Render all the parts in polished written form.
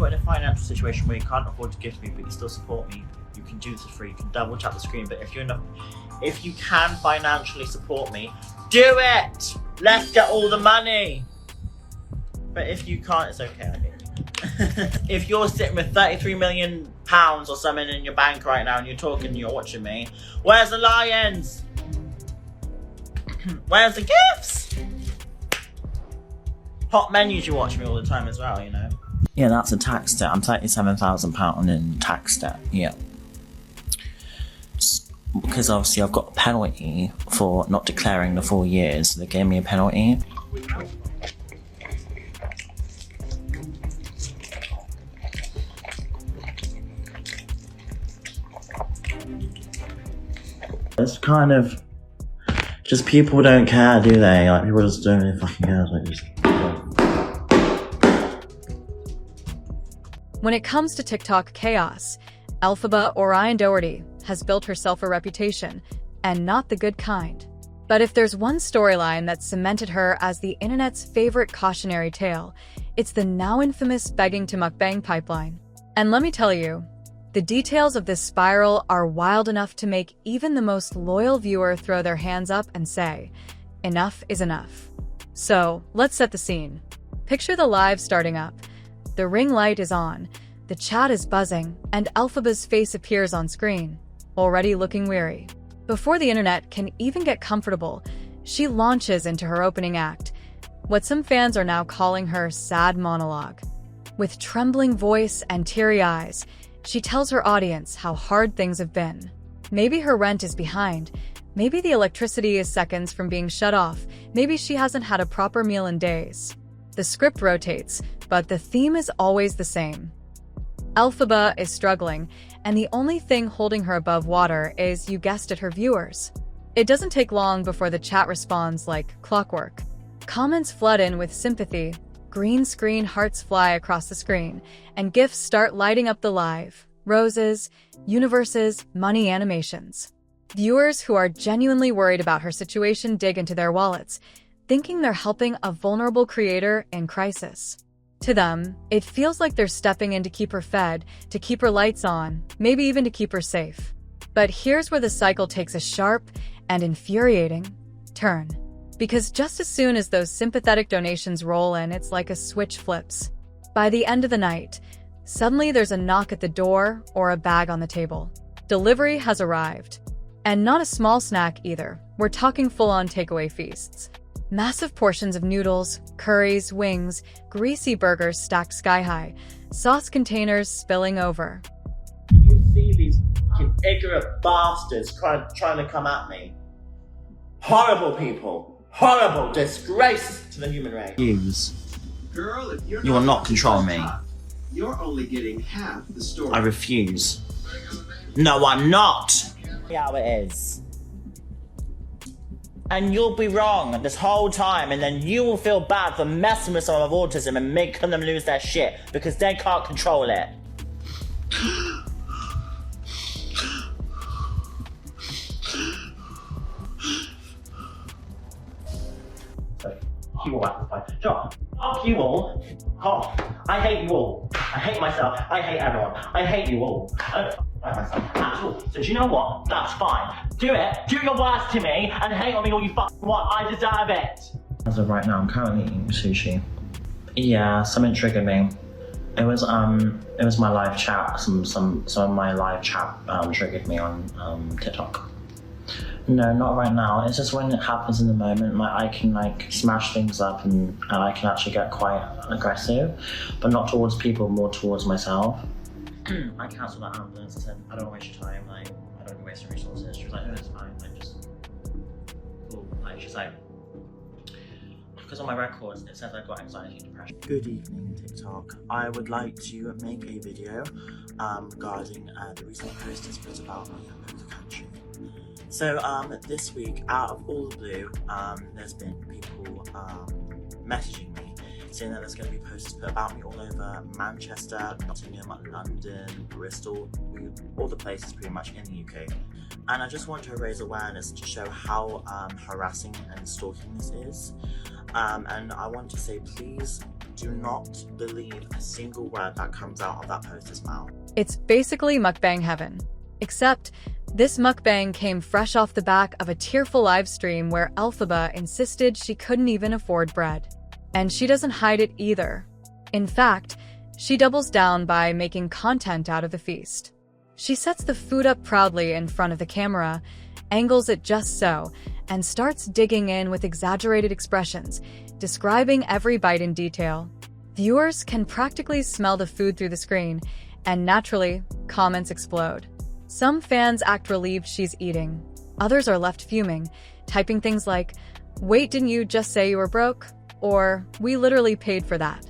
you're in a financial situation where you can't afford to gift me, but you still support me, you can do this for free. You can double tap the screen. But if you can financially support me, do it. Let's get all the money. But if you can't, it's okay. I think. If you're sitting with 33 million pounds or something in your bank right now, and you're talking, and you're watching me, where's the lions? Where's the gifts? Hot menus, you watch me all the time as well, you know. Yeah, that's a tax debt. I'm £37,000 in tax debt. Yeah. Because obviously I've got a penalty for not declaring the 4 years. So they gave me a penalty. It's kind of just people don't care, do they? Like people just don't really fucking care. Like just. When it comes to TikTok chaos, Elphaba Orion Doherty has built herself a reputation, and not the good kind. But if there's one storyline that cemented her as the internet's favorite cautionary tale, it's the now infamous begging to mukbang pipeline. And let me tell you, the details of this spiral are wild enough to make even the most loyal viewer throw their hands up and say, enough is enough. So, let's set the scene. Picture the live starting up. The ring light is on, the chat is buzzing, and Elphaba's face appears on screen, already looking weary. Before the internet can even get comfortable, she launches into her opening act, what some fans are now calling her sad monologue. With trembling voice and teary eyes, she tells her audience how hard things have been. Maybe her rent is behind, maybe the electricity is seconds from being shut off, maybe she hasn't had a proper meal in days. The script rotates, but the theme is always the same. Elphaba is struggling, and the only thing holding her above water is, you guessed it, her viewers. It doesn't take long before the chat responds like clockwork. Comments flood in with sympathy, green screen hearts fly across the screen, and GIFs start lighting up the live. Roses, universes, money animations. Viewers who are genuinely worried about her situation dig into their wallets, thinking they're helping a vulnerable creator in crisis. To them, it feels like they're stepping in to keep her fed, to keep her lights on, maybe even to keep her safe. But here's where the cycle takes a sharp and infuriating turn. Because just as soon as those sympathetic donations roll in, it's like a switch flips. By the end of the night, suddenly there's a knock at the door or a bag on the table. Delivery has arrived. And not a small snack either. We're talking full-on takeaway feasts. Massive portions of noodles, curries, wings, greasy burgers stacked sky-high, sauce containers spilling over. Can you see these fucking ignorant bastards trying to come at me? Horrible people. Horrible disgrace to the human race. Girl, if you're You will not control me. You're only getting half the story. I refuse. No, I'm not. Yeah, it is. And you'll be wrong this whole time, and then you will feel bad for messing with someone with autism and making them lose their shit because they can't control it. You all have to fight. Sure. Fuck you all. Oh, I hate you all. I hate myself. I hate everyone. I hate you all. I don't like myself at all. So do you know what? That's fine. Do it. Do your worst to me and hate on me all you fucking want. I deserve it. As of right now, I'm currently eating sushi. Yeah, something triggered me. It was my live chat. Some of my live chat triggered me on TikTok. No, not right now. It's just when it happens in the moment, I can like smash things up and I can actually get quite aggressive, but not towards people, more towards myself. I cancelled that ambulance. I said, I don't waste your time. Like, I don't waste your resources. She was like, no, it's fine. Like, just cool. Like, she's like, because on my records it says I've got anxiety and depression. Good evening, TikTok. I would like to make a video regarding the recent post that's put about me over the country. So this week, out of all the blue, there's been people messaging me saying that there's going to be posters put about me all over Manchester, Nottingham, London, Bristol, all the places pretty much in the UK. And I just want to raise awareness to show how harassing and stalking this is. And I want to say, please do not believe a single word that comes out of that poster's mouth. It's basically mukbang heaven. Except, this mukbang came fresh off the back of a tearful live stream where Elphaba insisted she couldn't even afford bread. And she doesn't hide it either. In fact, she doubles down by making content out of the feast. She sets the food up proudly in front of the camera, angles it just so, and starts digging in with exaggerated expressions, describing every bite in detail. Viewers can practically smell the food through the screen, and naturally, comments explode. Some fans act relieved she's eating. Others are left fuming, typing things like, "Wait, didn't you just say you were broke?" Or, "We literally paid for that."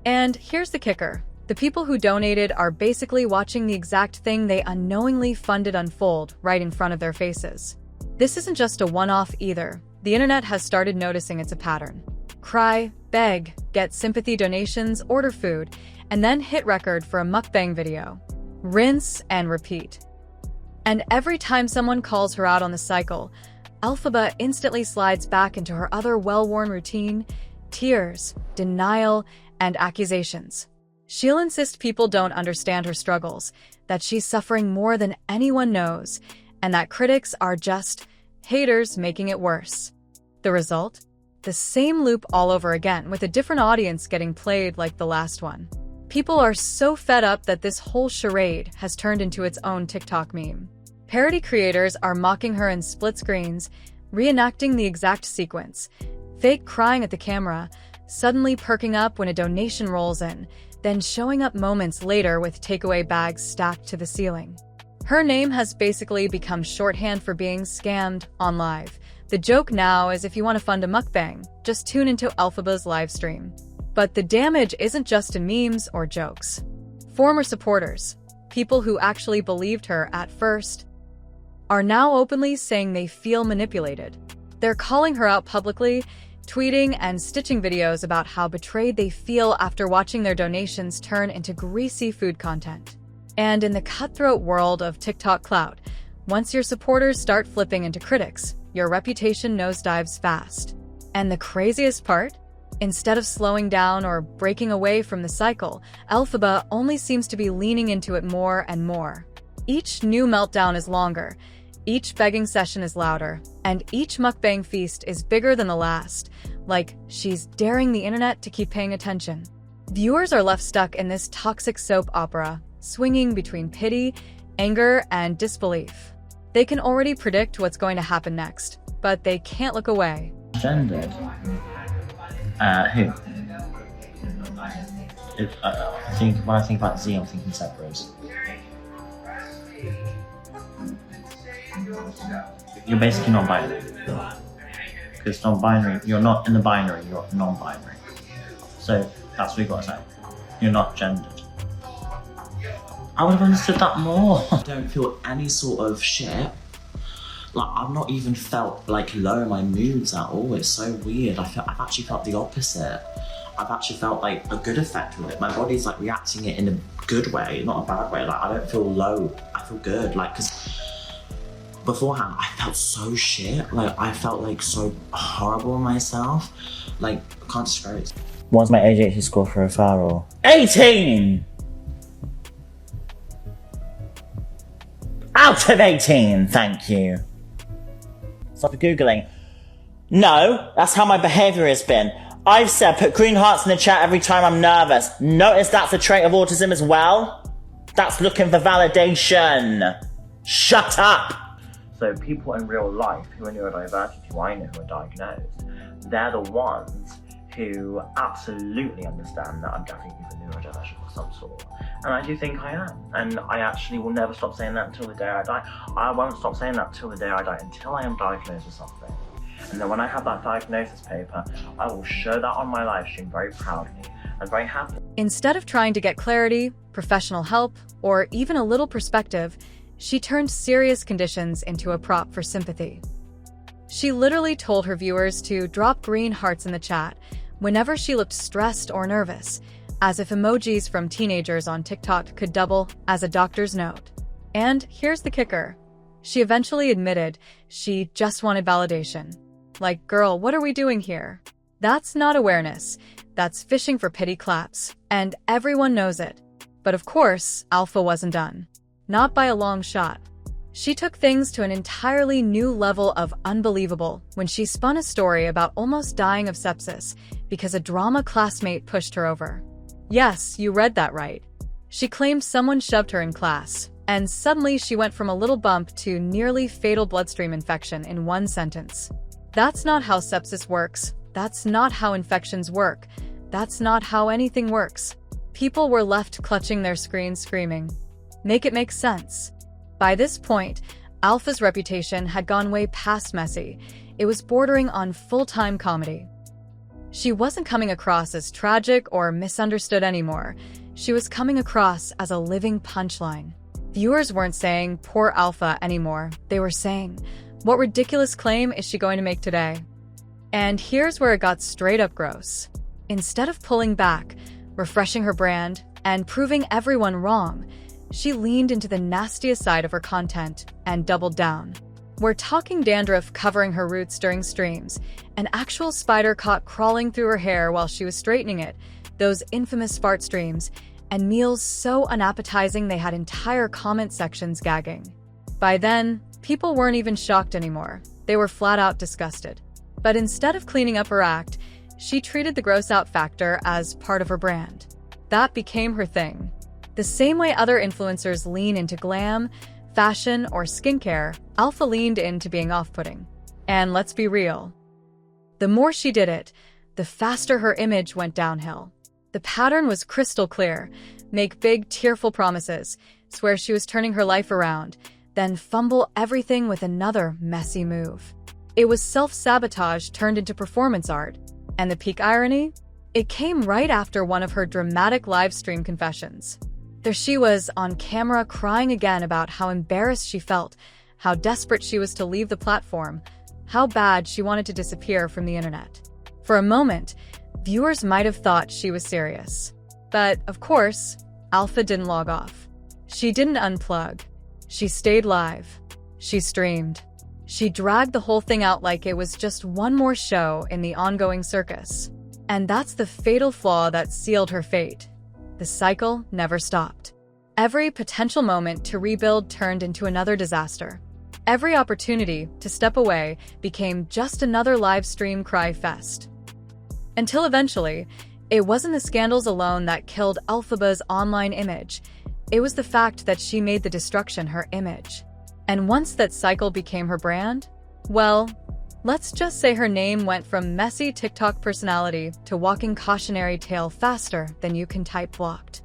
And here's the kicker. The people who donated are basically watching the exact thing they unknowingly funded unfold right in front of their faces. This isn't just a one-off either. The internet has started noticing it's a pattern. Cry, beg, get sympathy donations, order food, and then hit record for a mukbang video. Rinse and repeat. And every time someone calls her out on the cycle, Elphaba instantly slides back into her other well-worn routine: tears, denial, and accusations. She'll insist people don't understand her struggles, that she's suffering more than anyone knows, and that critics are just haters making it worse. The result? The same loop all over again, with a different audience getting played like the last one. People are so fed up that this whole charade has turned into its own TikTok meme. Parody creators are mocking her in split screens, reenacting the exact sequence, fake crying at the camera, suddenly perking up when a donation rolls in, then showing up moments later with takeaway bags stacked to the ceiling. Her name has basically become shorthand for being scammed on live. The joke now is if you want to fund a mukbang, just tune into Elphaba's live stream. But the damage isn't just in memes or jokes. Former supporters, people who actually believed her at first, are now openly saying they feel manipulated. They're calling her out publicly, tweeting and stitching videos about how betrayed they feel after watching their donations turn into greasy food content. And in the cutthroat world of TikTok clout, once your supporters start flipping into critics, your reputation nosedives fast. And the craziest part? Instead of slowing down or breaking away from the cycle, Elphaba only seems to be leaning into it more and more. Each new meltdown is longer, each begging session is louder, and each mukbang feast is bigger than the last, like she's daring the internet to keep paying attention. Viewers are left stuck in this toxic soap opera, swinging between pity, anger, and disbelief. They can already predict what's going to happen next, but they can't look away. Gendered. Who? When I think about Z, I'm thinking Cerberus. You're basically non-binary. Because non-binary, you're not in the binary, you're non-binary. So that's what you gotta say. You're not gendered. I would have understood that more. I don't feel any sort of shit. Like, I've not even felt like low in my moods at all. It's so weird. I've actually felt the opposite. I've actually felt like a good effect with it. My body's like reacting it in a good way, not a bad way. Like, I don't feel low. I feel good. Like, cause beforehand, I felt so shit. Like, I felt like so horrible in myself. Like, I can't describe it. What's my ADHD score for a referral? 18! Out of 18, thank you. Stop Googling. No, that's how my behaviour has been. I've said put green hearts in the chat every time I'm nervous. Notice that's a trait of autism as well? That's looking for validation. Shut up! So people in real life who are neurodivergent, who I know who are diagnosed, they're the ones who absolutely understand that I'm definitely neurodivergent of some sort. And I do think I am. And I actually will never stop saying that until the day I die. I won't stop saying that until the day I die, until I am diagnosed with something. And then when I have that diagnosis paper, I will show that on my live stream very proudly and very happily. Instead of trying to get clarity, professional help, or even a little perspective, she turned serious conditions into a prop for sympathy. She literally told her viewers to drop green hearts in the chat whenever she looked stressed or nervous, as if emojis from teenagers on TikTok could double as a doctor's note. And here's the kicker. She eventually admitted she just wanted validation. Like, girl, what are we doing here? That's not awareness. That's fishing for pity claps, and everyone knows it. But of course, Alpha wasn't done. Not by a long shot. She took things to an entirely new level of unbelievable when she spun a story about almost dying of sepsis because a drama classmate pushed her over. Yes, you read that right. She claimed someone shoved her in class, and suddenly she went from a little bump to nearly fatal bloodstream infection in one sentence. That's not how sepsis works. That's not how infections work. That's not how anything works. People were left clutching their screens screaming, "Make it make sense." By this point, Alpha's reputation had gone way past messy. It was bordering on full-time comedy. She wasn't coming across as tragic or misunderstood anymore. She was coming across as a living punchline. Viewers weren't saying, "Poor Alpha," anymore. They were saying, "What ridiculous claim is she going to make today?" And here's where it got straight up gross. Instead of pulling back, refreshing her brand, and proving everyone wrong, she leaned into the nastiest side of her content and doubled down. We're talking dandruff covering her roots during streams, an actual spider caught crawling through her hair while she was straightening it, those infamous fart streams, and meals so unappetizing they had entire comment sections gagging. By then, people weren't even shocked anymore. They were flat out disgusted. But instead of cleaning up her act, she treated the gross out factor as part of her brand. That became her thing. The same way other influencers lean into glam, fashion, or skincare, Alpha leaned into being off-putting. And let's be real. The more she did it, the faster her image went downhill. The pattern was crystal clear. Make big, tearful promises, swear she was turning her life around, then fumble everything with another messy move. It was self-sabotage turned into performance art. And the peak irony? It came right after one of her dramatic live stream confessions. There she was on camera crying again about how embarrassed she felt, how desperate she was to leave the platform, how bad she wanted to disappear from the internet. For a moment, viewers might have thought she was serious. But, of course, Alpha didn't log off. She didn't unplug. She stayed live. She streamed. She dragged the whole thing out like it was just one more show in the ongoing circus. And that's the fatal flaw that sealed her fate. The cycle never stopped. Every potential moment to rebuild turned into another disaster. Every opportunity to step away became just another live stream cry fest. Until eventually, it wasn't the scandals alone that killed Elphaba's online image. It was the fact that she made the destruction her image. And once that cycle became her brand, well, let's just say her name went from messy TikTok personality to walking cautionary tale faster than you can type blocked.